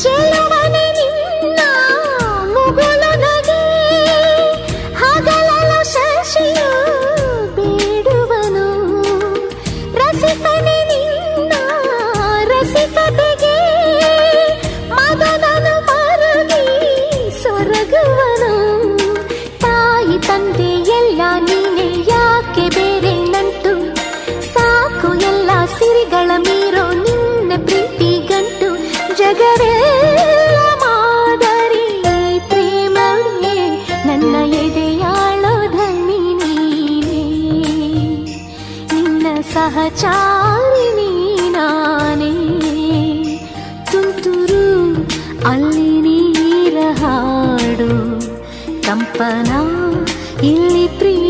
ಚೆಲುವನೆ ನಿನ್ನ ಮುಗುಳು ನಗೆ ಹಗಲಲು ಶಶಿಯು ಬೇಡುವನು ರಸಿಕನೆ ನಿನ್ನ ರಸಿಕತೆಗೆ ಮದನನು ಮರುಗಿ ಸೊರಗುವನು ತಾಯಿ ತಂದೆ ಎಲ್ಲ ನೀನೆ ಯಾಕೆ ಬೇರೆ ನಂಟು ಸಾಕು ಎಲ್ಲ ಸಿರಿಗಳ ಮೀರೋ ನಿನ್ನ ಪ್ರೀತಿ ಗಂಟು ಜಗವೆಲ್ಲ ಮಾದರಿ ಪ್ರೇಮವೇ ನನ್ನ ಎದೆಯಾಳೋ ಧನ್ನಿ ನೀನೇ ನಿನ್ನ ಸಹಚಾರಿಣಿ ನಾನೇ ತುಂತುರು ಅಲ್ಲಿ ನೀರ ಹಾಡು ಕಂಪನ ಇಲ್ಲಿ ಪ್ರಿಯ